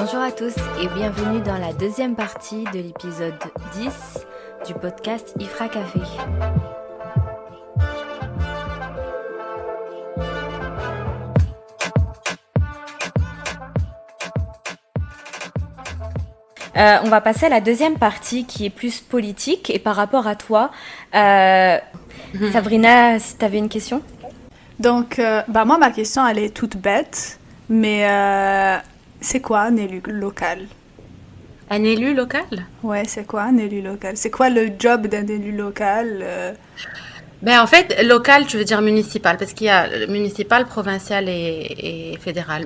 Bonjour à tous et bienvenue dans la deuxième partie de l'épisode 10 du podcast Ifra Café. On va passer à la deuxième partie qui est plus politique et par rapport à toi, Sabrina, si tu avais une question? Donc, moi, ma question, elle est toute bête, mais c'est quoi un élu local? Un élu local? Ouais, c'est quoi un élu local? C'est quoi le job d'un élu local? Ben, en fait, local, tu veux dire municipal, parce qu'il y a le municipal, provincial et fédéral.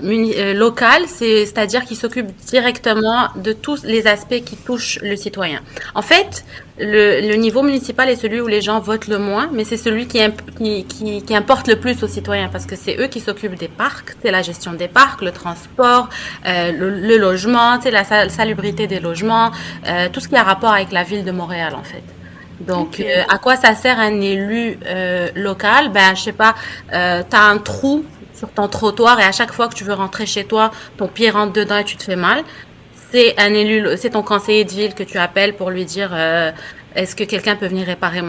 Local, c'est-à-dire qu'il s'occupe directement de tous les aspects qui touchent le citoyen. En fait, le niveau municipal est celui où les gens votent le moins, mais c'est celui qui importe le plus aux citoyens, parce que c'est eux qui s'occupent des parcs, c'est la gestion des parcs, le transport, le logement, c'est la salubrité des logements, tout ce qui a rapport avec la ville de Montréal, en fait. Donc, à quoi ça sert un élu local? Ben, je sais pas, t'as un trou sur ton trottoir et à chaque fois que tu veux rentrer chez toi, ton pied rentre dedans et tu te fais mal. C'est ton conseiller de ville que tu appelles pour lui dire est-ce que quelqu'un peut venir réparer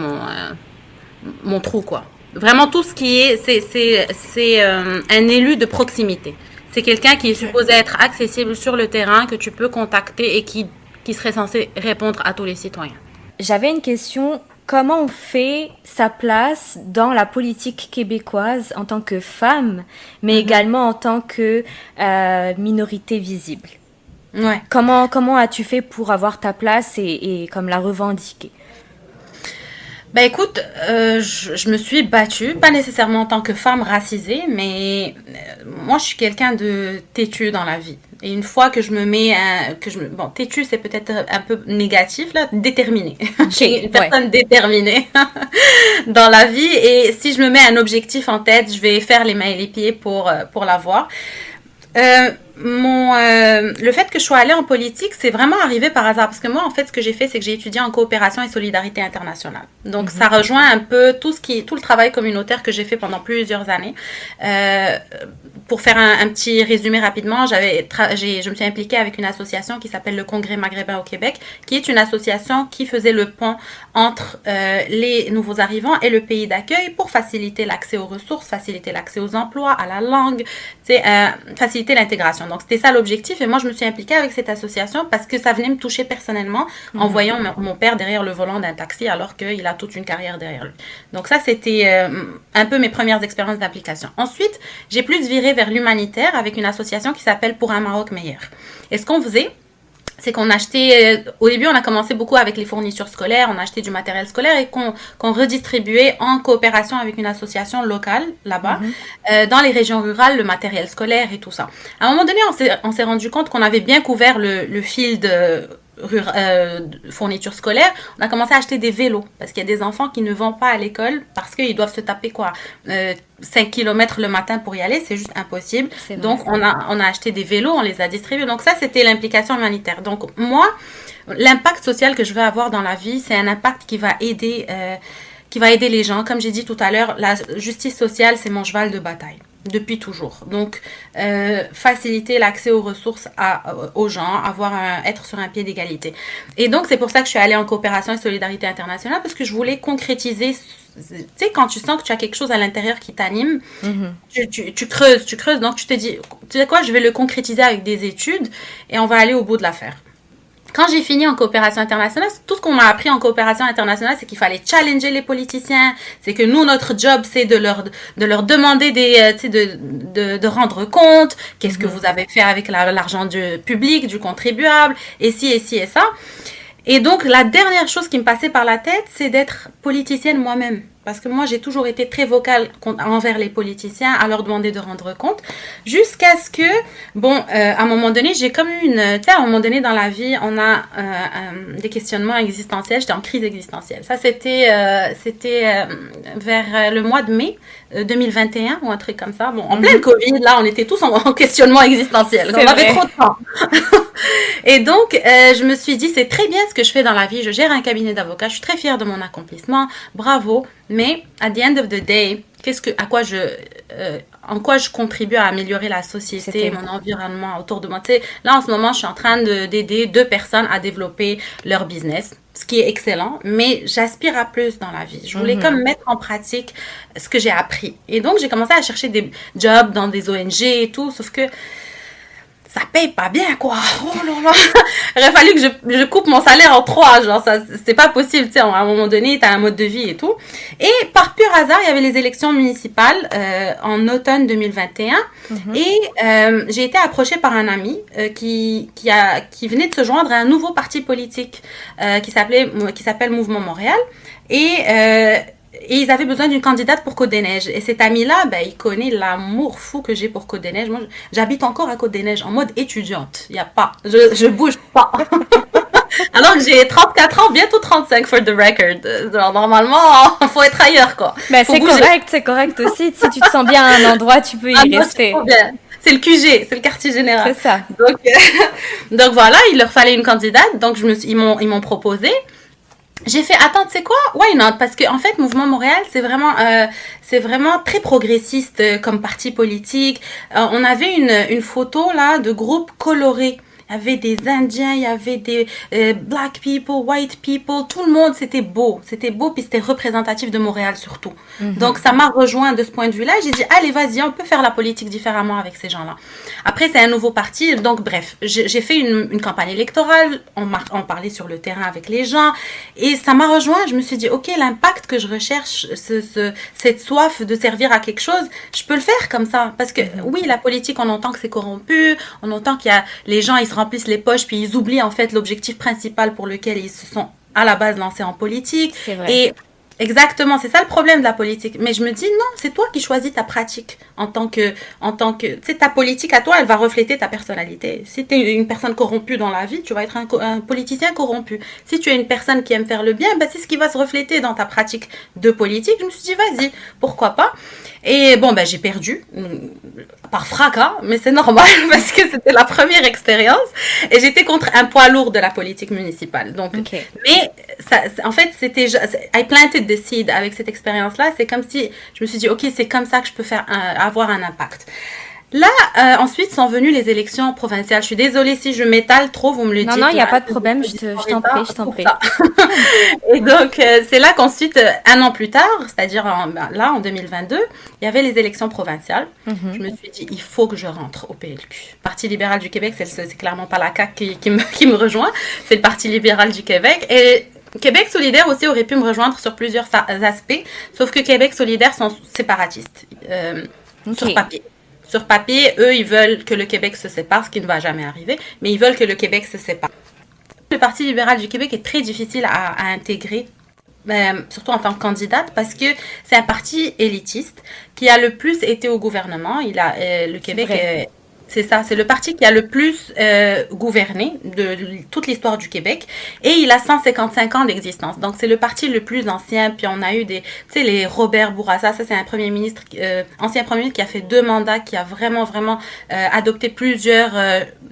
mon trou, quoi. Vraiment tout ce qui est, c'est un élu de proximité. C'est quelqu'un qui est supposé être accessible sur le terrain, que tu peux contacter et qui serait censé répondre à tous les citoyens. J'avais une question. Comment on fait sa place dans la politique québécoise en tant que femme, mais également en tant que minorité visible? Ouais. Comment as-tu fait pour avoir ta place et comme la revendiquer? Ben écoute, je me suis battue, pas nécessairement en tant que femme racisée, mais moi je suis quelqu'un de têtu dans la vie. Et une fois que je me mets, bon, têtu c'est peut-être un peu négatif là, déterminée. Je suis une personne déterminée dans la vie et si je me mets un objectif en tête, je vais faire les mains et les pieds pour l'avoir. Le fait que je sois allée en politique, c'est vraiment arrivé par hasard. Parce que moi, en fait, ce que j'ai fait, c'est que j'ai étudié en coopération et solidarité internationale. Donc, ça rejoint un peu tout le travail communautaire que j'ai fait pendant plusieurs années. Pour faire un petit résumé rapidement, je me suis impliquée avec une association qui s'appelle le Congrès maghrébin au Québec, qui est une association qui faisait le pont entre les nouveaux arrivants et le pays d'accueil pour faciliter l'accès aux ressources, faciliter l'accès aux emplois, à la langue, faciliter l'intégration. Donc, c'était ça l'objectif. Et moi, je me suis impliquée avec cette association parce que ça venait me toucher personnellement en voyant mon père derrière le volant d'un taxi alors qu'il a toute une carrière derrière lui. Donc, ça, c'était un peu mes premières expériences d'implication. Ensuite, j'ai plus viré vers l'humanitaire avec une association qui s'appelle Pour un Maroc meilleur. Et ce qu'on faisait, c'est qu'on achetait, au début on a commencé beaucoup avec les fournitures scolaires, on achetait du matériel scolaire et qu'on redistribuait en coopération avec une association locale là-bas, dans les régions rurales, le matériel scolaire et tout ça. À un moment donné, on s'est rendu compte qu'on avait bien couvert le fil de fournitures scolaires. On a commencé à acheter des vélos parce qu'il y a des enfants qui ne vont pas à l'école parce qu'ils doivent se taper 5 km le matin pour y aller, c'est juste impossible. Donc on a acheté des vélos, on les a distribués. Donc ça, c'était l'implication humanitaire. Donc moi, l'impact social que je veux avoir dans la vie, c'est un impact qui va aider les gens. Comme j'ai dit tout à l'heure, la justice sociale, c'est mon cheval de bataille. Depuis toujours. Donc, faciliter l'accès aux ressources aux gens, être sur un pied d'égalité. Et donc, c'est pour ça que je suis allée en coopération et solidarité internationale, parce que je voulais concrétiser. Tu sais, quand tu sens que tu as quelque chose à l'intérieur qui t'anime, tu creuses. Donc, tu te dis, tu sais quoi, je vais le concrétiser avec des études et on va aller au bout de l'affaire. Quand j'ai fini en coopération internationale, tout ce qu'on m'a appris en coopération internationale, c'est qu'il fallait challenger les politiciens. C'est que nous, notre job, c'est de leur demander de rendre compte. Qu'est-ce que vous avez fait avec l'argent du public, du contribuable, et ci, et ci, et ça. Et donc, la dernière chose qui me passait par la tête, c'est d'être politicienne moi-même. Parce que moi, j'ai toujours été très vocale envers les politiciens, à leur demander de rendre compte, jusqu'à ce que, à un moment donné, j'ai comme tu sais, à un moment donné dans la vie, on a des questionnements existentiels. J'étais en crise existentielle. Ça, c'était vers le mois de mai 2021 ou un truc comme ça. Bon, en pleine Covid, là, on était tous en questionnement existentiel. On avait trop de temps. Et donc, je me suis dit, c'est très bien ce que je fais dans la vie. Je gère un cabinet d'avocats. Je suis très fière de mon accomplissement. Bravo. Mais, at the end of the day, en quoi je contribue à améliorer la société, mon environnement autour de moi. Tu sais, là, en ce moment, je suis en train d'aider 2 personnes à développer leur business, ce qui est excellent, mais j'aspire à plus dans la vie. Je voulais comme mettre en pratique ce que j'ai appris. Et donc, j'ai commencé à chercher des jobs dans des ONG et tout, sauf que ça paye pas bien, quoi. Oh là là. Il aurait fallu que je coupe mon salaire en 3. Genre, ça, c'est pas possible, tu sais. À un moment donné, t'as un mode de vie et tout. Et par pur hasard, il y avait les élections municipales en automne 2021. Et j'ai été approchée par un ami qui venait de se joindre à un nouveau parti politique qui s'appelle Mouvement Montréal. Et ils avaient besoin d'une candidate pour Côte-des-Neiges. Et cet ami-là, ben, il connaît l'amour fou que j'ai pour Côte-des-Neiges. Moi, j'habite encore à Côte-des-Neiges en mode étudiante. Il y a pas. Je bouge pas. Alors que j'ai 34 ans, bientôt 35 for the record. Alors, normalement, faut être ailleurs, quoi. Ben, c'est correct aussi. Si tu te sens bien à un endroit, tu peux y rester. C'est le QG, c'est le quartier général. C'est ça. Donc voilà, il leur fallait une candidate. Donc ils m'ont proposé. J'ai fait, attends, tu sais quoi? Why not? Parce que, en fait, Mouvement Montréal, c'est vraiment très progressiste comme parti politique. On avait une photo, là, de groupe coloré. Il y avait des Indiens, il y avait des black people, white people, tout le monde, c'était beau, puis c'était représentatif de Montréal surtout. Donc ça m'a rejoint de ce point de vue-là. J'ai dit, allez, vas-y, on peut faire la politique différemment avec ces gens-là. Après, c'est un nouveau parti, donc bref, j'ai fait une campagne électorale, on parlait sur le terrain avec les gens, et ça m'a rejoint. Je me suis dit, ok, l'impact que je recherche, cette soif de servir à quelque chose, je peux le faire comme ça. Parce que oui, la politique, on entend que c'est corrompu, on entend qu'il y a les gens, ils se remplissent les poches, puis ils oublient en fait l'objectif principal pour lequel ils se sont à la base lancés en politique. C'est vrai. Et exactement, c'est ça le problème de la politique. Mais je me dis, non, c'est toi qui choisis ta pratique en tant que, tu sais, ta politique à toi, elle va refléter ta personnalité. Si tu es une personne corrompue dans la vie, tu vas être un politicien corrompu. Si tu es une personne qui aime faire le bien, ben, c'est ce qui va se refléter dans ta pratique de politique. Je me suis dit, vas-y, pourquoi pas? Et bon, ben, j'ai perdu par fracas, mais c'est normal parce que c'était la première expérience et j'étais contre un poids lourd de la politique municipale. Donc, mais ça, en fait, c'était, I planted the seed avec cette expérience-là. C'est comme si je me suis dit, ok, c'est comme ça que je peux avoir un impact. Là, ensuite sont venues les élections provinciales. Je suis désolée si je m'étale trop, vous me le dites. Non, il n'y a pas de problème, je t'en prie. Et donc, c'est là qu'ensuite, un an plus tard, c'est-à-dire en 2022, il y avait les élections provinciales. Je me suis dit, il faut que je rentre au PLQ. Parti libéral du Québec, c'est clairement pas la CAQ qui me rejoint, c'est le Parti libéral du Québec. Et Québec solidaire aussi aurait pu me rejoindre sur plusieurs aspects, sauf que Québec solidaire sont séparatistes, sur papier. Sur papier, eux, ils veulent que le Québec se sépare, ce qui ne va jamais arriver, mais ils veulent que le Québec se sépare. Le Parti libéral du Québec est très difficile à intégrer, surtout en tant que candidate, parce que c'est un parti élitiste qui a le plus été au gouvernement. Le Québec... C'est ça, c'est le parti qui a le plus gouverné de toute l'histoire du Québec. Et il a 155 ans d'existence. Donc, c'est le parti le plus ancien. Puis, on a eu tu sais, les Robert Bourassa. Ça, c'est un premier ministre, ancien premier ministre qui a fait 2 mandats, qui a vraiment adopté plusieurs,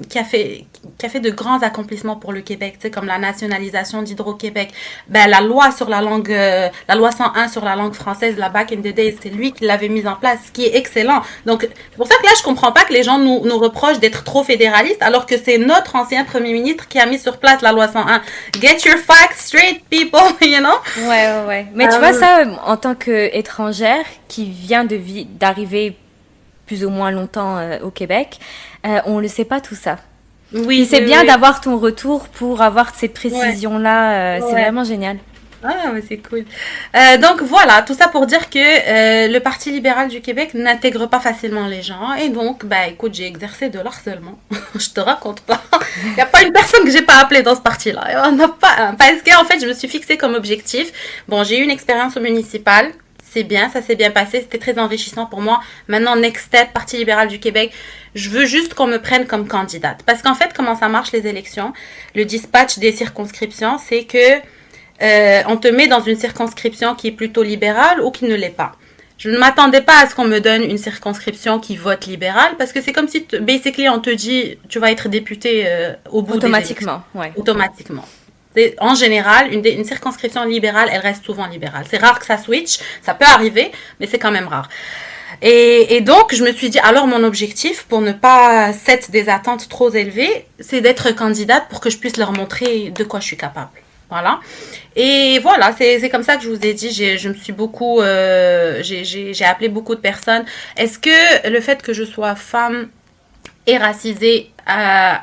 qui a fait de grands accomplissements pour le Québec, tu sais, comme la nationalisation d'Hydro-Québec. Ben, la loi 101 sur la langue française, la back in the days, c'est lui qui l'avait mise en place, ce qui est excellent. Donc, c'est pour ça que là, je comprends pas que les gens nous reprochent d'être trop fédéralistes, alors que c'est notre ancien premier ministre qui a mis sur place la loi 101. Get your facts straight, people, you know? Ouais. Mais tu vois, ça, en tant qu'étrangère qui vient d'arriver plus ou moins longtemps au Québec, on le sait pas tout ça. Oui, c'est bien d'avoir ton retour pour avoir ces précisions-là. C'est vraiment génial. Ah, mais c'est cool. Donc voilà, tout ça pour dire que le Parti libéral du Québec n'intègre pas facilement les gens. Et donc, écoute, j'ai exercé de l'harcèlement. Je te raconte pas. Il n'y a pas une personne que j'ai pas appelée dans ce parti-là. On n'a pas, parce qu'en fait, je me suis fixée comme objectif. Bon, j'ai eu une expérience au municipal. C'est bien, ça s'est bien passé. C'était très enrichissant pour moi. Maintenant, next step, Parti libéral du Québec. Je veux juste qu'on me prenne comme candidate. Parce qu'en fait, comment ça marche les élections? Le dispatch des circonscriptions, c'est que on te met dans une circonscription qui est plutôt libérale ou qui ne l'est pas. Je ne m'attendais pas à ce qu'on me donne une circonscription qui vote libérale, parce que c'est comme si, basically, on te dit, tu vas être député au bout automatiquement, des élections. Automatiquement. En général, une circonscription libérale, elle reste souvent libérale. C'est rare que ça switch, ça peut arriver, mais c'est quand même rare. Et donc, je me suis dit, alors mon objectif, pour ne pas set des attentes trop élevées, c'est d'être candidate pour que je puisse leur montrer de quoi je suis capable. Voilà. Et voilà, c'est comme ça que je vous ai dit, j'ai appelé beaucoup de personnes. Est-ce que le fait que je sois femme et racisée a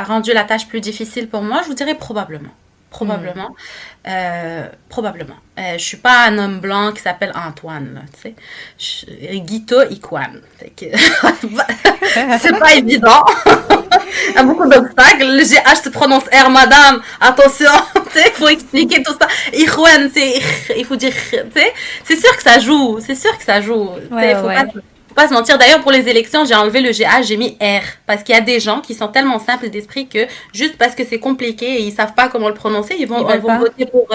rendu la tâche plus difficile pour moi? Je vous dirais probablement. Probablement. Probablement. Je suis pas un homme blanc qui s'appelle Antoine, là, tu sais. Guito Ikwan. C'est pas évident. Il y a beaucoup d'obstacles. Le GH se prononce R, madame. Attention, tu sais, il faut expliquer tout ça. Ikwan, il faut dire, tu sais. C'est sûr que ça joue. C'est sûr que ça joue. Ouais, Faut pas se mentir. D'ailleurs, pour les élections, j'ai enlevé le GH, j'ai mis R. Parce qu'il y a des gens qui sont tellement simples d'esprit que juste parce que c'est compliqué et ils savent pas comment le prononcer, ils vont voter pour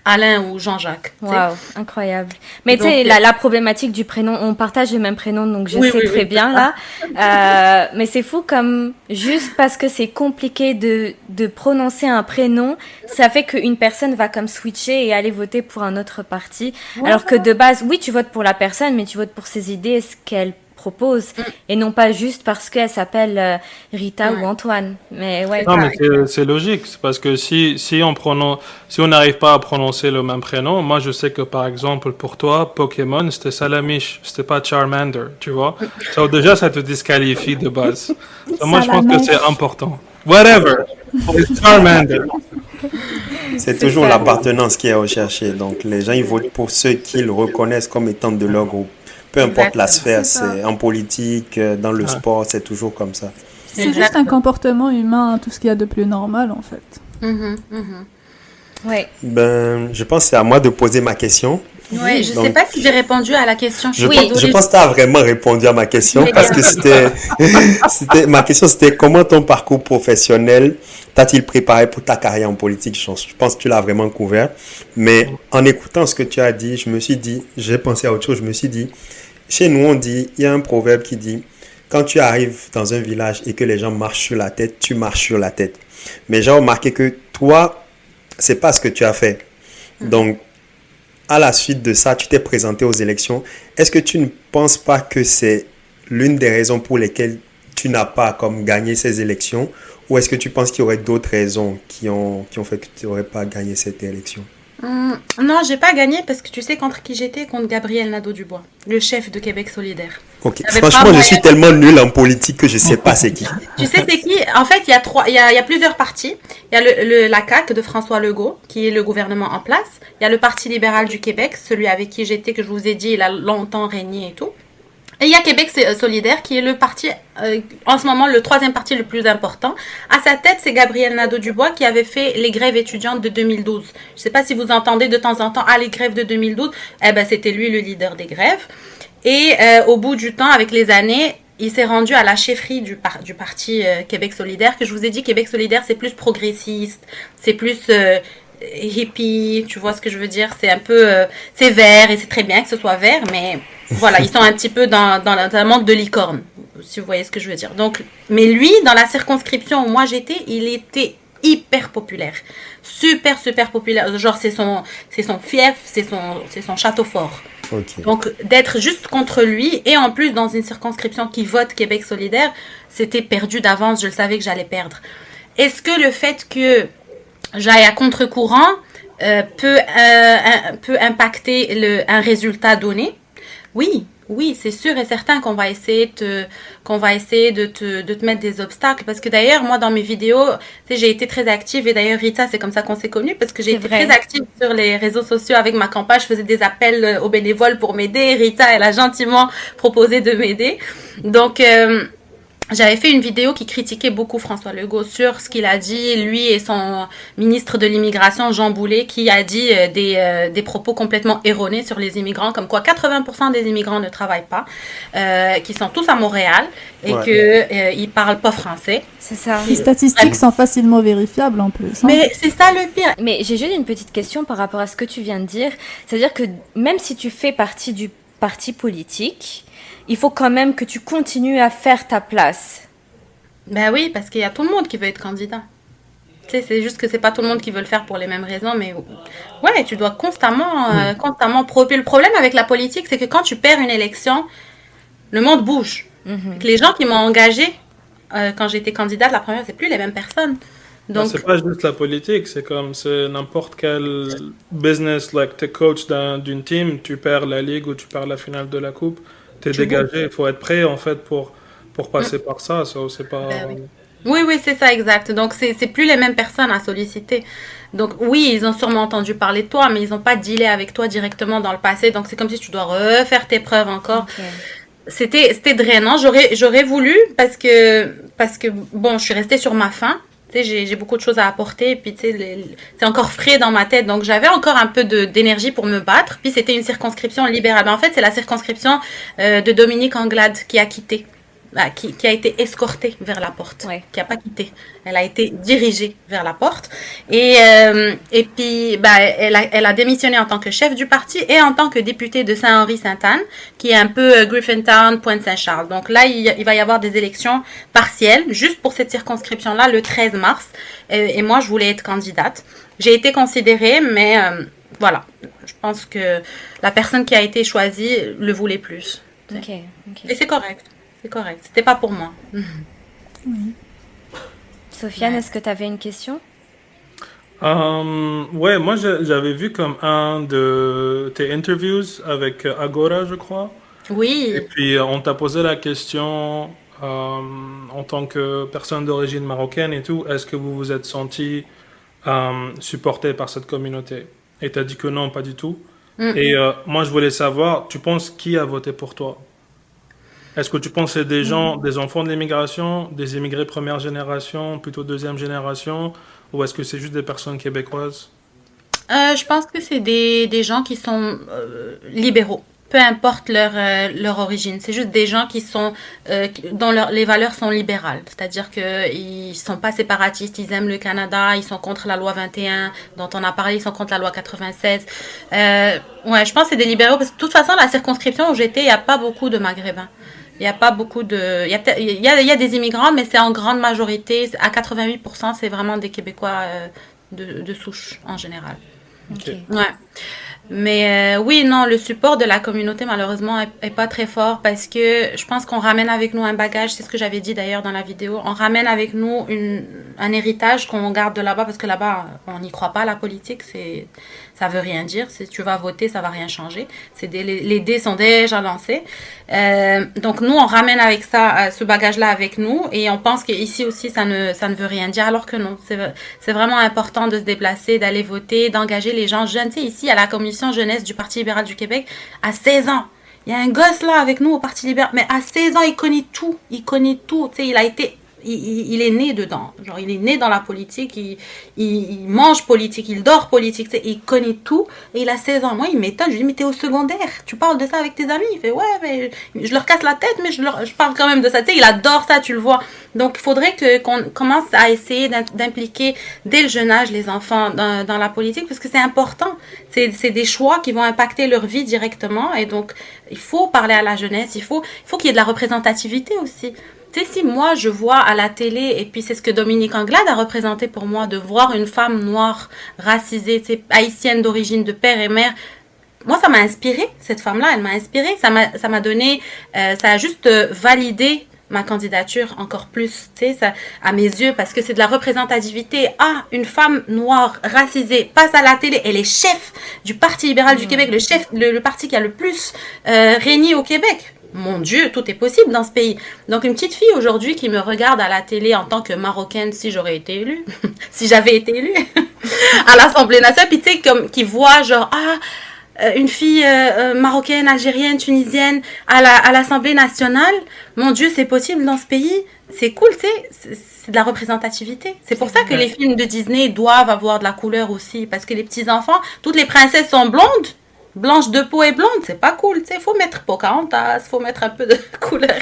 Alain ou Jean-Jacques. Waouh, incroyable. Mais tu sais, la problématique du prénom, on partage le même prénom, donc je sais très bien là. Mais c'est fou comme juste parce que c'est compliqué de prononcer un prénom, ça fait qu'une personne va comme switcher et aller voter pour un autre parti. Alors que de base, oui, tu votes pour la personne, mais tu votes pour ses idées et ce qu'elle propose et non pas juste parce qu'elle s'appelle Rita ou Antoine. Mais ouais. Non, mais c'est logique. C'est parce que si on n'arrive pas à prononcer le même prénom, moi je sais que par exemple pour toi, Pokémon, c'était Salamiche, c'était pas Charmander, tu vois. Donc déjà, ça te disqualifie de base. Donc, moi je pense que c'est important. Whatever. It's Charmander. C'est toujours l'appartenance qui est recherchée. Donc les gens ils votent pour ceux qu'ils reconnaissent comme étant de leur groupe. Peu importe la sphère, c'est en politique, dans le sport, c'est toujours comme ça. C'est juste un comportement humain, tout ce qu'il y a de plus normal en fait. Ouais. Ben, je pense que c'est à moi de poser ma question. Ouais, je sais pas si j'ai répondu à la question. Je pense que tu as vraiment répondu à ma question parce que ma question c'était comment ton parcours professionnel t'a-t-il préparé pour ta carrière en politique? Je pense que tu l'as vraiment couvert. Mais en écoutant ce que tu as dit, j'ai pensé à autre chose. Je me suis dit, chez nous on dit, il y a un proverbe qui dit, quand tu arrives dans un village et que les gens marchent sur la tête, tu marches sur la tête. Mais j'ai remarqué que toi, c'est pas ce que tu as fait. Donc, à la suite de ça, tu t'es présenté aux élections. Est-ce que tu ne penses pas que c'est l'une des raisons pour lesquelles tu n'as pas comme gagné ces élections? Ou est-ce que tu penses qu'il y aurait d'autres raisons qui ont fait que tu n'aurais pas gagné cette élection? Non, j'ai pas gagné parce que tu sais contre qui j'étais? Contre Gabriel Nadeau-Dubois, le chef de Québec solidaire. Ok. Franchement, je suis tellement nul en politique que je sais pas c'est qui. Tu sais c'est qui? En fait, il y a plusieurs partis. Il y a la CAQ de François Legault, qui est le gouvernement en place. Il y a le Parti libéral du Québec, celui avec qui j'étais, que je vous ai dit, il a longtemps régné et tout. Et il y a Québec solidaire, qui est le parti, en ce moment, le troisième parti le plus important. À sa tête, c'est Gabriel Nadeau-Dubois qui avait fait les grèves étudiantes de 2012. Je ne sais pas si vous entendez de temps en temps, les grèves de 2012. Eh ben, c'était lui le leader des grèves. Et au bout du temps, avec les années, il s'est rendu à la chefferie du parti Québec solidaire, que je vous ai dit, Québec solidaire, c'est plus progressiste, c'est plus hippie, tu vois ce que je veux dire? C'est un peu, c'est vert, et c'est très bien que ce soit vert, mais voilà, ils sont un petit peu dans un manque de licorne, si vous voyez ce que je veux dire. Donc, mais lui, dans la circonscription où moi j'étais, il était hyper populaire, super populaire. Genre c'est son fief, c'est son château fort. Okay. Donc d'être juste contre lui et en plus dans une circonscription qui vote Québec solidaire, c'était perdu d'avance. Je le savais que j'allais perdre. Est-ce que le fait que j'aille à contre-courant peut impacter un résultat donné? Oui, c'est sûr et certain qu'on va essayer de te mettre des obstacles. Parce que d'ailleurs, moi, dans mes vidéos, tu sais, j'ai été très active. Et d'ailleurs, Rita, c'est comme ça qu'on s'est connus. Parce que j'ai été très active sur les réseaux sociaux avec ma campagne. Je faisais des appels aux bénévoles pour m'aider. Rita, elle a gentiment proposé de m'aider. Donc, j'avais fait une vidéo qui critiquait beaucoup François Legault sur ce qu'il a dit, lui et son ministre de l'immigration, Jean Boulet, qui a dit des propos complètement erronés sur les immigrants, comme quoi 80% des immigrants ne travaillent pas, qui sont tous à Montréal et qu'ils parlent pas français. C'est ça. Les statistiques sont facilement vérifiables en plus. Hein. Mais c'est ça le pire. Mais j'ai juste une petite question par rapport à ce que tu viens de dire. C'est-à-dire que même si tu fais partie du parti politique, il faut quand même que tu continues à faire ta place. Ben oui, parce qu'il y a tout le monde qui veut être candidat. Tu sais, c'est juste que c'est pas tout le monde qui veut le faire pour les mêmes raisons, mais ouais, tu dois constamment proper. Le problème avec la politique, c'est que quand tu perds une élection, le monde bouge. Que les gens qui m'ont engagée quand j'étais candidate la première, c'est plus les mêmes personnes. Donc, c'est pas juste la politique, c'est n'importe quel business, like t'es coach d'une team, tu perds la ligue ou tu perds la finale de la coupe, t'es dégagé, il faut être prêt en fait pour passer par ça, c'est pas... Oui, c'est ça, exact. Donc, c'est plus les mêmes personnes à solliciter. Donc, oui, ils ont sûrement entendu parler de toi, mais ils n'ont pas dealé avec toi directement dans le passé. Donc, c'est comme si tu dois refaire tes preuves encore. C'était drainant. J'aurais voulu parce que, bon, je suis restée sur ma faim. Tu sais, j'ai beaucoup de choses à apporter, puis tu sais, c'est encore frais dans ma tête, donc j'avais encore un peu d'énergie pour me battre, puis c'était une circonscription libérale. En fait, c'est la circonscription de Dominique Anglade qui a quitté, qui a été escortée vers la porte, qui n'a pas quitté. Elle a été dirigée vers la porte, et puis elle a démissionné en tant que chef du parti et en tant que députée de Saint-Henri-Sainte-Anne, qui est un peu Griffintown, Pointe-Saint-Charles. Donc là, il va y avoir des élections partielles, juste pour cette circonscription-là, le 13 mars, et moi, je voulais être candidate. J'ai été considérée, mais voilà, je pense que la personne qui a été choisie le voulait plus. Et c'est correct. C'est correct. C'était pas pour moi. Sofiane, est-ce que tu avais une question? Ouais, moi j'avais vu comme un de tes interviews avec Agora, je crois. Oui. Et puis on t'a posé la question en tant que personne d'origine marocaine et tout, est-ce que vous vous êtes senti supporté par cette communauté? Et tu as dit que non, pas du tout. Et moi je voulais savoir, tu penses qui a voté pour toi? Est-ce que tu penses que c'est des gens, des enfants de l'immigration, des immigrés première génération, plutôt deuxième génération, ou est-ce que c'est juste des personnes québécoises? Je pense que c'est des gens qui sont libéraux, peu importe leur origine. C'est juste des gens qui sont dont les valeurs sont libérales, c'est-à-dire qu'ils sont pas séparatistes, ils aiment le Canada, ils sont contre la loi 21 dont on a parlé, ils sont contre la loi 96. Ouais, je pense que c'est des libéraux parce que de toute façon la circonscription où j'étais, il y a pas beaucoup de Maghrébins. Il y a pas beaucoup de... Il y a des immigrants, mais c'est en grande majorité, à 88%, c'est vraiment des Québécois de souche, en général. Ouais. Mais oui, non, le support de la communauté, malheureusement, est pas très fort parce que je pense qu'on ramène avec nous un bagage, c'est ce que j'avais dit d'ailleurs dans la vidéo, on ramène avec nous un héritage qu'on garde de là-bas parce que là-bas, on n'y croit pas, la politique, ça veut rien dire. Si tu vas voter, ça va rien changer. Les dés sont déjà lancés. Donc nous, on ramène avec ça, ce bagage-là avec nous, et on pense qu'ici aussi, ça ne veut rien dire, alors que non. C'est vraiment important de se déplacer, d'aller voter, d'engager les gens jeunes. Tu sais, ici, à la commission jeunesse du Parti libéral du Québec, à 16 ans, il y a un gosse là avec nous au Parti libéral, mais à 16 ans, il connaît tout. Il connaît tout. Tu sais, il est né dedans. Genre, il est né dans la politique, il mange politique, il dort politique, il connaît tout, et il a 16 ans. Moi, il m'étonne, je lui dis, mais t'es au secondaire, tu parles de ça avec tes amis? Il fait, ouais, mais je leur casse la tête, mais je parle quand même de ça. Tu sais, il adore ça, tu le vois. Donc, il faudrait qu'on commence à essayer d'impliquer dès le jeune âge les enfants dans la politique, parce que c'est important. C'est des choix qui vont impacter leur vie directement, et donc, il faut parler à la jeunesse, il faut qu'il y ait de la représentativité aussi. Tu sais, si moi, je vois à la télé, et puis c'est ce que Dominique Anglade a représenté pour moi, de voir une femme noire, racisée, tu sais, haïtienne d'origine, de père et mère, moi, ça m'a inspirée, cette femme-là, elle m'a inspirée, ça m'a donné, ça a juste validé ma candidature encore plus, tu sais, ça, à mes yeux, parce que c'est de la représentativité. Ah, une femme noire, racisée, passe à la télé, elle est chef du Parti libéral du Québec, le parti qui a le plus régné au Québec. Mon Dieu, tout est possible dans ce pays. Donc, une petite fille aujourd'hui qui me regarde à la télé en tant que Marocaine, si j'aurais été élue, si j'avais été élue, à l'Assemblée nationale, puis tu sais, qui voit genre, une fille marocaine, algérienne, tunisienne à l'Assemblée nationale, mon Dieu, c'est possible dans ce pays. C'est cool, tu sais, c'est de la représentativité. C'est pour ça que les films de Disney doivent avoir de la couleur aussi, parce que les petits-enfants, toutes les princesses sont blondes, blanche de peau et blonde, c'est pas cool, tu sais, faut mettre Pocahontas, faut mettre un peu de couleur.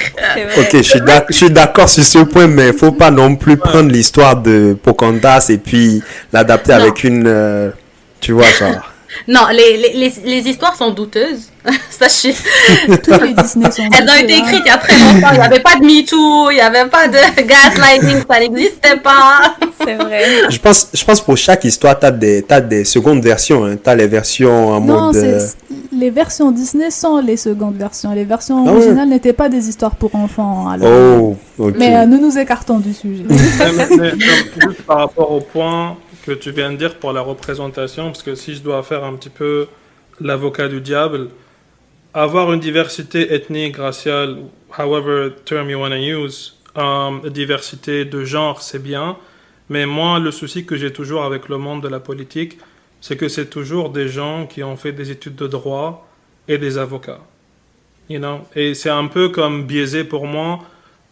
Ok, je suis d'accord sur ce point, mais faut pas non plus prendre l'histoire de Pocahontas et puis l'adapter avec une, tu vois, genre. Non, les histoires sont douteuses. Ça, Tous les Disney sont elles ont été écrites il y a très longtemps. Il n'y avait pas de MeToo, il n'y avait pas de gaslighting, ça n'existait pas. C'est vrai. Je pense pour chaque histoire, t'as des secondes versions. Hein. T'as les versions en Non, mode. les versions Disney sont les secondes versions. Les versions originales n'étaient pas des histoires pour enfants. Alors... Oh, ok. Mais nous nous écartons du sujet. Mais juste par rapport au point que tu viens de dire pour la représentation, parce que si je dois faire un petit peu l'avocat du diable, avoir une diversité ethnique, raciale, however term you want to use, diversité de genre, c'est bien. Mais moi, le souci que j'ai toujours avec le monde de la politique, c'est que c'est toujours des gens qui ont fait des études de droit et des avocats. You know? Et c'est un peu comme biaisé pour moi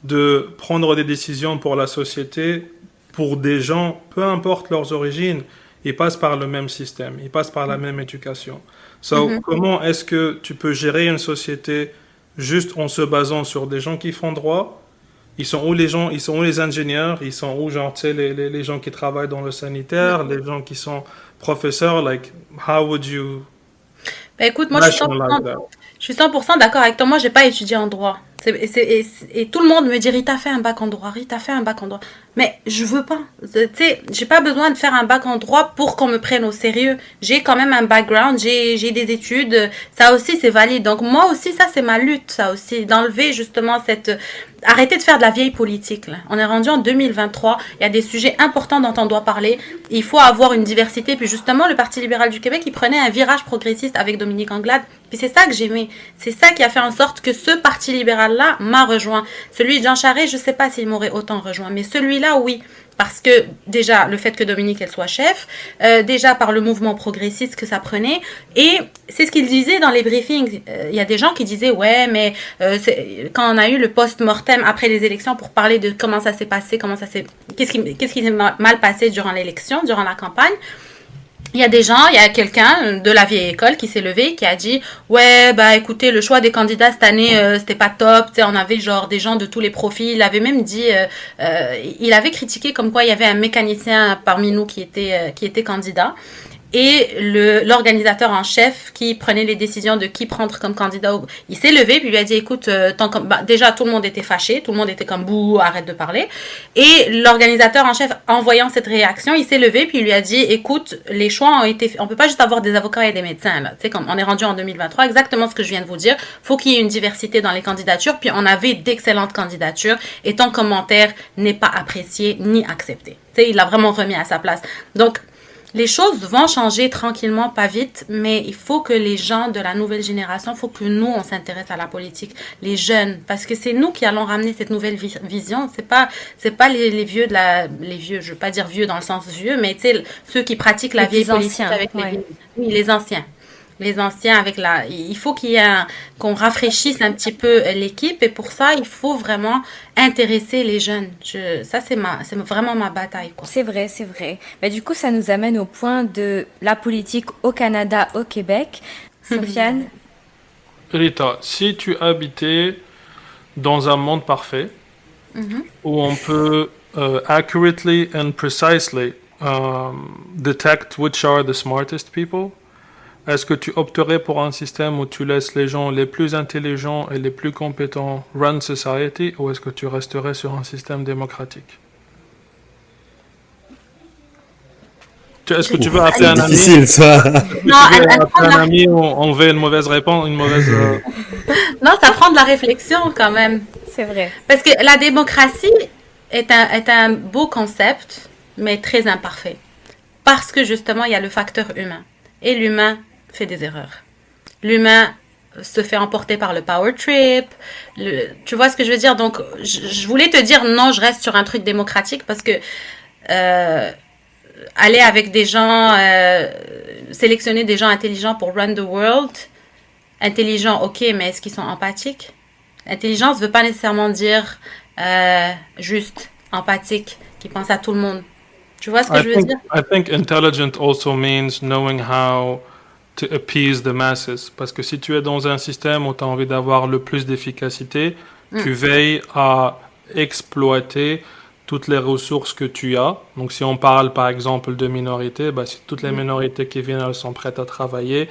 de prendre des décisions pour la société pour des gens, peu importe leurs origines, ils passent par le même système, ils passent par la même éducation. So, comment est-ce que tu peux gérer une société juste en se basant sur des gens qui font droit? Ils sont où les gens? Ils sont où les ingénieurs? Ils sont où, genre, tu sais, les gens qui travaillent dans le sanitaire, les gens qui sont professeurs? Like, how would you Écoute, moi, je suis 100% d'accord avec toi. Moi, j'ai pas étudié en droit. Et tout le monde me dit, Rita, fais un bac en droit. Rita, fais un bac en droit. Mais je veux pas. Tu sais, j'ai pas besoin de faire un bac en droit pour qu'on me prenne au sérieux. J'ai quand même un background, j'ai des études. Ça aussi, c'est valide. Donc, moi aussi, ça, c'est ma lutte. Ça aussi, d'enlever justement arrêter de faire de la vieille politique, là. On est rendu en 2023. Il y a des sujets importants dont on doit parler. Il faut avoir une diversité. Puis justement, le Parti libéral du Québec, il prenait un virage progressiste avec Dominique Anglade. Puis c'est ça que j'aimais. C'est ça qui a fait en sorte que ce Parti libéral-là m'a rejoint. Celui de Jean Charest, je sais pas s'il m'aurait autant rejoint. Mais celui-là, oui. Parce que déjà, le fait que Dominique, elle soit chef, déjà par le mouvement progressiste que ça prenait, et c'est ce qu'il disait dans les briefings. Il y a des gens qui disaient, ouais, mais quand on a eu le post-mortem après les élections pour parler de comment ça s'est passé, qu'est-ce qui s'est mal passé durant l'élection, durant la campagne, il y a quelqu'un de la vieille école qui s'est levé, qui a dit ouais, bah écoutez, le choix des candidats cette année, c'était pas top, tu sais, on avait genre des gens de tous les profils. Il avait même dit, il avait critiqué comme quoi il y avait un mécanicien parmi nous qui était candidat. Et l'organisateur en chef qui prenait les décisions de qui prendre comme candidat, il s'est levé puis lui a dit écoute, déjà tout le monde était fâché, tout le monde était comme bouh, arrête de parler. Et l'organisateur en chef, en voyant cette réaction, il s'est levé puis il lui a dit écoute, les choix ont été faits. On peut pas juste avoir des avocats et des médecins là. Tu sais, comme on est rendu en 2023, exactement ce que je viens de vous dire. Faut qu'il y ait une diversité dans les candidatures. Puis on avait d'excellentes candidatures et ton commentaire n'est pas apprécié ni accepté. Tu sais, il l'a vraiment remis à sa place. Donc les choses vont changer tranquillement, pas vite, mais il faut que les gens de la nouvelle génération, il faut que nous, on s'intéresse à la politique, les jeunes, parce que c'est nous qui allons ramener cette nouvelle vision. C'est pas les vieux les vieux, je veux pas dire vieux dans le sens vieux, mais tu sais, ceux qui pratiquent la vieille politique avec les anciens. Les anciens il faut qu'on rafraîchisse un petit peu l'équipe et pour ça, il faut vraiment intéresser les jeunes. Ça, c'est vraiment ma bataille, quoi. C'est vrai, c'est vrai. Mais du coup, ça nous amène au point de la politique au Canada, au Québec. Sofiane? Rita, si tu habitais dans un monde parfait, où on peut accurately and precisely detect which are the smartest people, est-ce que tu opterais pour un système où tu laisses les gens les plus intelligents et les plus compétents run society, ou est-ce que tu resterais sur un système démocratique? Est-ce que tu veux appeler un ami? Difficile, ça. Non, un ami, on veut une mauvaise réponse, Non, ça prend de la réflexion quand même. C'est vrai. Parce que la démocratie est un beau concept, mais très imparfait. Parce que justement, il y a le facteur humain. Et l'humain fait des erreurs. L'humain se fait emporter par le power trip. Tu vois ce que je veux dire? Donc, je voulais te dire non, je reste sur un truc démocratique parce que aller avec des gens, sélectionner des gens intelligents pour run the world, intelligents, ok, mais est-ce qu'ils sont empathiques? Intelligence ne veut pas nécessairement dire juste empathique, qui pense à tout le monde. Tu vois ce que je veux dire? I think intelligent also means knowing how to appease the masses. Parce que si tu es dans un système où tu as envie d'avoir le plus d'efficacité, tu veilles à exploiter toutes les ressources que tu as. Donc, si on parle par exemple de minorités, bah, si toutes les minorités qui viennent, elles sont prêtes à travailler,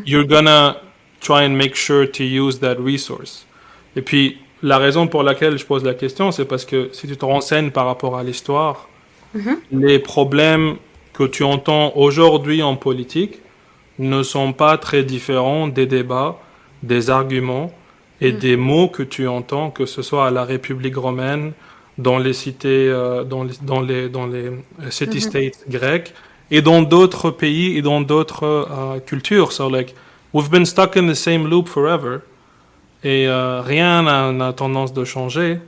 you're gonna try and make sure to use that resource. Et puis, la raison pour laquelle je pose la question, c'est parce que si tu te renseignes par rapport à l'histoire, les problèmes que tu entends aujourd'hui en politique ne sont pas très différents des débats, des arguments et des mots que tu entends, que ce soit à la République romaine, dans les cités, dans les city-states grecs, et dans d'autres pays et dans d'autres cultures. So, like, we've been stuck in the same loop forever. Et rien n'a tendance de changer.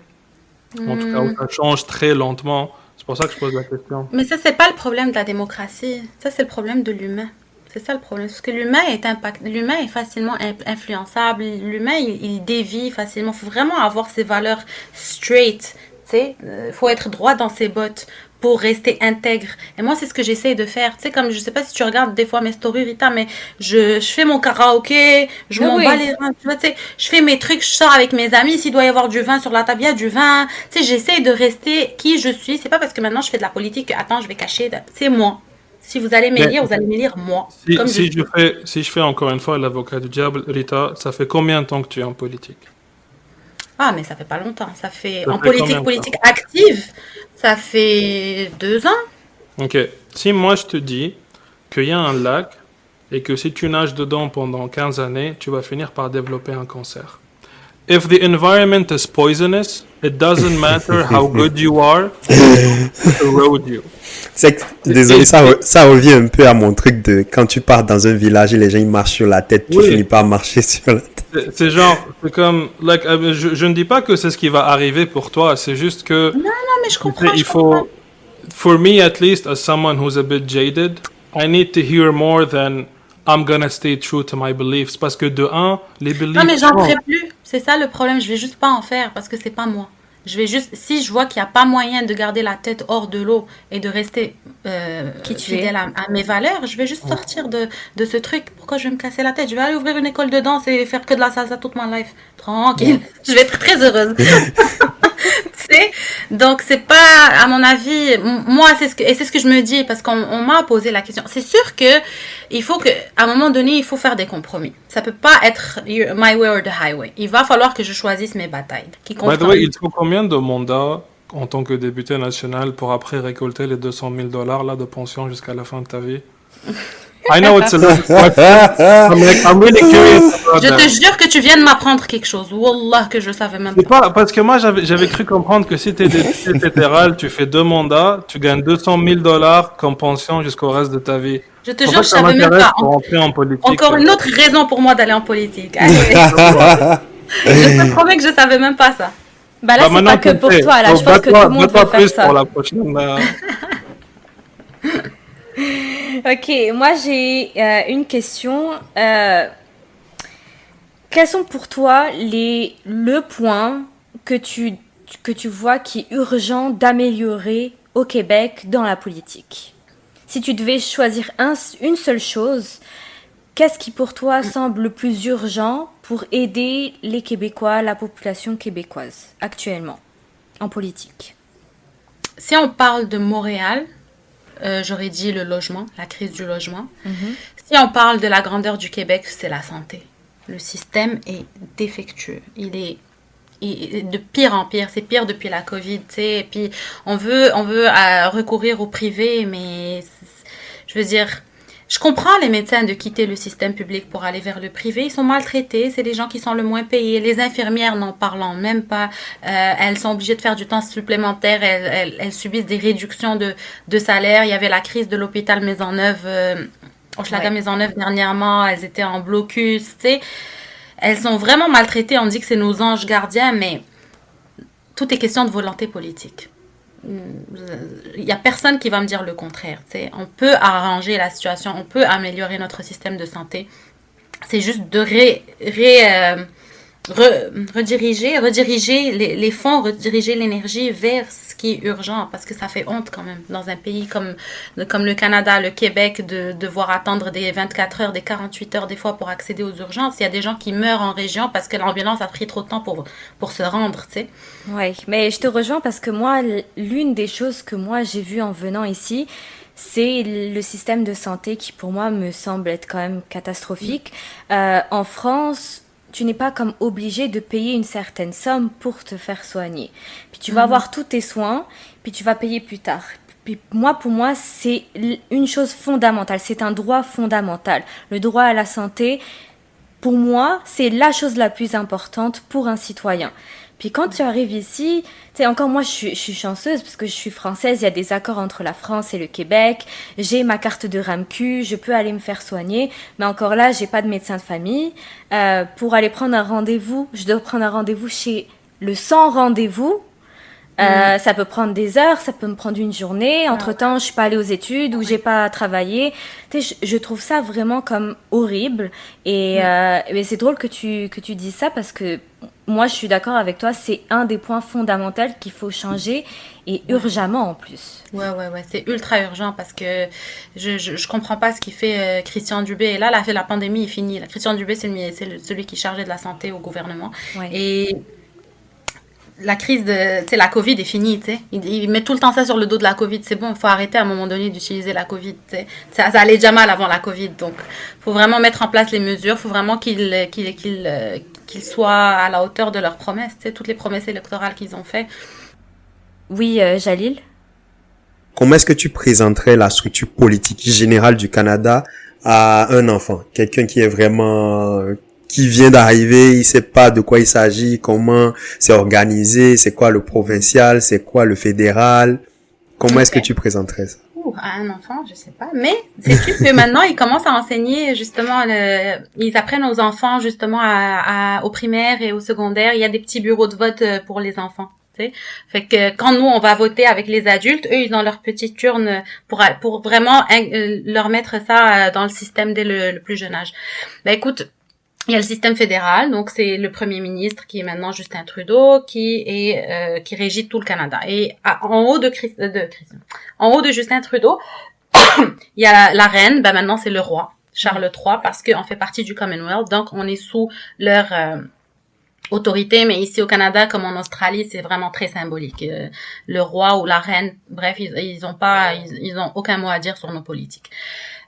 En tout cas, ça change très lentement. C'est pour ça que je pose la question. Mais ça, c'est pas le problème de la démocratie. Ça, c'est le problème de l'humain. C'est ça le problème. Parce que l'humain est facilement influençable. L'humain, il dévie facilement. Il faut vraiment avoir ses valeurs straight. Il faut être droit dans ses bottes pour rester intègre. Et moi, c'est ce que j'essaie de faire. Tu sais, comme je sais pas si tu regardes des fois mes stories, Rita, mais je fais mon karaoké, je m'en bats les reins, tu vois, tu sais, je fais mes trucs, je sors avec mes amis, s'il doit y avoir du vin sur la table, il y a du vin. Tu sais, j'essaie de rester qui je suis. C'est pas parce que maintenant je fais de la politique que, attends, je vais cacher. C'est moi. Si vous allez m'élire, vous allez m'élire moi. Si je fais encore une fois l'avocat du diable, Rita, ça fait combien de temps que tu es en politique? Ah, mais ça fait pas longtemps. Ça fait en politique active, ça fait 2 ans. Ok. Si moi je te dis qu'il y a un lac et que si tu nages dedans pendant 15 années, tu vas finir par développer un cancer. If the environment is poisonous, it doesn't matter how good you are, it will erode you. Désolé, ça revient un peu à mon truc de quand tu pars dans un village et les gens ils marchent sur la tête, tu finis par marcher sur la tête. C'est comme, like, je ne dis pas que c'est ce qui va arriver pour toi, c'est juste que... Non, mais je comprends. For me at least, as someone who's a bit jaded, I need to hear more than I'm gonna stay true to my beliefs. Parce que de un, les beliefs... Non, mais j'en ferai plus. C'est ça le problème, je vais juste pas en faire parce que c'est pas moi. Si je vois qu'il n'y a pas moyen de garder la tête hors de l'eau et de rester fidèle à mes valeurs, je vais juste sortir de ce truc. Pourquoi je vais me casser la tête? Je vais aller ouvrir une école de danse et faire que de la salsa toute ma life. Tranquille. Je vais être très heureuse. Tu sais? Donc, c'est pas, à mon avis, moi, c'est ce que je me dis parce qu'on m'a posé la question. C'est sûr que il faut que, à un moment donné, il faut faire des compromis. Ça peut pas être my way or the highway. Il va falloir que je choisisse mes batailles. By the way, il faut combien de mandats en tant que député national pour après récolter les $200,000 là de pension jusqu'à la fin de ta vie? I know it's a lot. I'm really curious about Je te jure que tu viens de m'apprendre quelque chose. Wallah, que je savais même pas. Parce que moi, j'avais cru comprendre que si tu es député fédéral, tu fais 2 mandats, tu gagnes $200,000 comme pension jusqu'au reste de ta vie. Je te jure, je savais même pas. Encore une autre raison pour moi d'aller en politique. Je te promets que je savais même pas ça. Bah là, c'est pas que pour toi. Là, je pense que tout le monde va faire ça. Pour la prochaine. Ok, moi j'ai une question. Quels sont pour toi le point que tu vois qui est urgent d'améliorer au Québec dans la politique? Si tu devais choisir une seule chose, qu'est-ce qui pour toi semble le plus urgent pour aider les Québécois, la population québécoise actuellement en politique? Si on parle de Montréal, j'aurais dit le logement, la crise du logement. Si on parle de la grandeur du Québec, c'est la santé. Le système est défectueux. Il est de pire en pire. C'est pire depuis la COVID, tu sais. Et puis, on veut recourir au privé, mais je veux dire, je comprends les médecins de quitter le système public pour aller vers le privé. Ils sont maltraités. C'est les gens qui sont le moins payés. Les infirmières, n'en parlant même pas. Elles sont obligées de faire du temps supplémentaire. Elles subissent des réductions de salaire. Il y avait la crise de l'hôpital Maisonneuve, Hochelaga Maisonneuve dernièrement. Elles étaient en blocus, tu sais. Elles sont vraiment maltraitées. On dit que c'est nos anges gardiens, mais tout est question de volonté politique. Il n'y a personne qui va me dire le contraire. T'sais. On peut arranger la situation, on peut améliorer notre système de santé. C'est juste de rediriger les fonds, rediriger l'énergie vers ce qui est urgent, parce que ça fait honte quand même dans un pays comme le Canada, le Québec, de devoir attendre des 24 heures, des 48 heures des fois pour accéder aux urgences. Il y a des gens qui meurent en région parce que l'ambulance a pris trop de temps pour se rendre, tu sais. Ouais, mais je te rejoins parce que moi, l'une des choses que moi j'ai vues en venant ici, c'est le système de santé qui pour moi me semble être quand même catastrophique. En France, tu n'es pas comme obligé de payer une certaine somme pour te faire soigner. Puis tu vas avoir tous tes soins, puis tu vas payer plus tard. Puis pour moi, c'est une chose fondamentale, c'est un droit fondamental. Le droit à la santé, pour moi, c'est la chose la plus importante pour un citoyen. Puis quand tu arrives ici, tu sais, encore moi, je suis chanceuse parce que je suis française, il y a des accords entre la France et le Québec, j'ai ma carte de RAMQ, je peux aller me faire soigner, mais encore là, j'ai pas de médecin de famille. Pour aller prendre un rendez-vous, je dois prendre un rendez-vous chez le sans rendez-vous. Ça peut prendre des heures, ça peut me prendre une journée. Entre-temps, je suis pas allée aux études ou j'ai pas travaillé. Tu sais, je trouve ça vraiment comme horrible. Et c'est drôle que tu dises ça parce que moi, je suis d'accord avec toi. C'est un des points fondamentaux qu'il faut changer et urgemment en plus. Ouais, c'est ultra urgent parce que je comprends pas ce qu'il fait Christian Dubé. Et là, la pandémie est finie. Christian Dubé, c'est celui qui est chargé de la santé au gouvernement. Ouais. Et la crise la Covid est finie, tu sais. Il met tout le temps ça sur le dos de la Covid. C'est bon, il faut arrêter à un moment donné d'utiliser la Covid, tu sais. Ça allait déjà mal avant la Covid. Donc, faut vraiment mettre en place les mesures. Faut vraiment qu'ils soient à la hauteur de leurs promesses, tu sais, toutes les promesses électorales qu'ils ont fait. Oui, Jalil? Comment est-ce que tu présenterais la structure politique générale du Canada à un enfant? Quelqu'un qui est vraiment... qui vient d'arriver, il sait pas de quoi il s'agit, comment c'est organisé, c'est quoi le provincial, c'est quoi le fédéral. Comment est-ce que tu présenterais ça? À un enfant, je sais pas. Mais sais-tu que maintenant, ils commencent à enseigner justement, ils apprennent aux enfants justement au primaire et au secondaire. Il y a des petits bureaux de vote pour les enfants. Fait que quand nous on va voter avec les adultes, eux ils ont leur petite urne pour vraiment leur mettre ça dans le système dès le plus jeune âge. Ben écoute, il y a le système fédéral, donc c'est le premier ministre qui est maintenant Justin Trudeau, qui régit tout le Canada. Et en haut de Justin Trudeau, il y a la reine, ben maintenant c'est le roi, Charles III, parce qu'on fait partie du Commonwealth, donc on est sous leur autorité, mais ici au Canada, comme en Australie, c'est vraiment très symbolique. Le roi ou la reine, bref, ils ont aucun mot à dire sur nos politiques.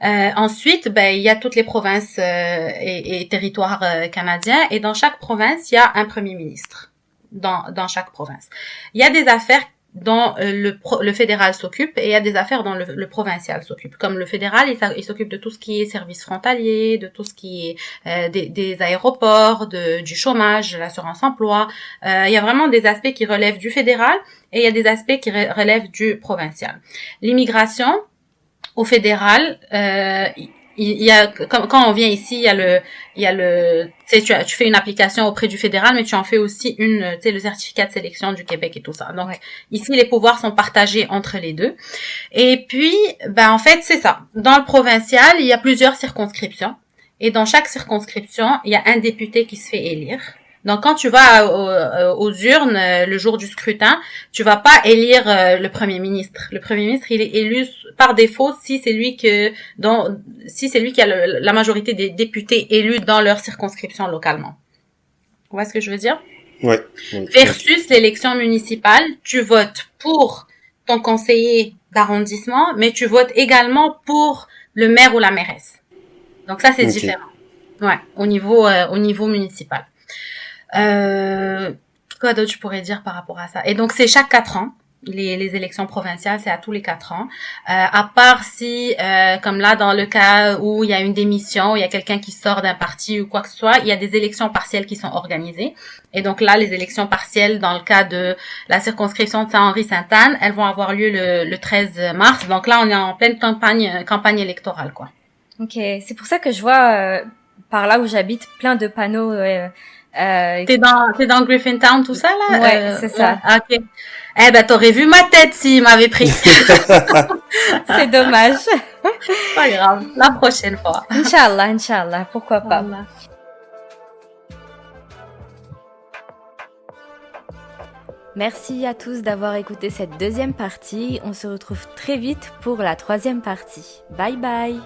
Ensuite, ben il y a toutes les provinces et territoires canadiens, et dans chaque province, il y a un premier ministre. Dans chaque province, il y a des affaires dont le fédéral s'occupe et il y a des affaires dont le provincial s'occupe. Comme le fédéral, il s'occupe de tout ce qui est services frontaliers, de tout ce qui est des aéroports, du chômage, de l'assurance emploi. Il y a vraiment des aspects qui relèvent du fédéral et il y a des aspects qui relèvent du provincial. L'immigration, au fédéral, il y a quand on vient ici, il y a le tu fais une application auprès du fédéral, mais tu en fais aussi le certificat de sélection du Québec et tout ça. Donc ici les pouvoirs sont partagés entre les deux. Et puis en fait, c'est ça. Dans le provincial, il y a plusieurs circonscriptions et dans chaque circonscription, il y a un député qui se fait élire. Donc, quand tu vas aux urnes le jour du scrutin, tu vas pas élire le premier ministre. Le premier ministre, il est élu par défaut si c'est lui qui a la majorité des députés élus dans leur circonscription localement. Vous voyez ce que je veux dire? Oui. Versus l'élection municipale, tu votes pour ton conseiller d'arrondissement, mais tu votes également pour le maire ou la mairesse. Donc ça, c'est différent. Ouais, au niveau municipal. Quoi d'autre je pourrais dire par rapport à ça? Et donc c'est chaque 4 ans. Les élections provinciales, c'est à tous les 4 ans. À part si, comme là, dans le cas où il y a une démission, il y a quelqu'un qui sort d'un parti ou quoi que ce soit, il y a des élections partielles qui sont organisées. Et donc là, les élections partielles, dans le cas de la circonscription de Saint-Henri-Sainte-Anne, elles vont avoir lieu le 13 mars. Donc là, on est en pleine campagne électorale, quoi. Ok, c'est pour ça que je vois, par là où j'habite, plein de panneaux... T'es dans Griffintown, tout ça, là? Ouais, c'est ça. Ok. Eh ben, t'aurais vu ma tête s'il m'avait pris. C'est dommage. Pas grave. La prochaine fois. Inch'Allah, pourquoi pas. Merci à tous d'avoir écouté cette deuxième partie. On se retrouve très vite pour la troisième partie. Bye bye.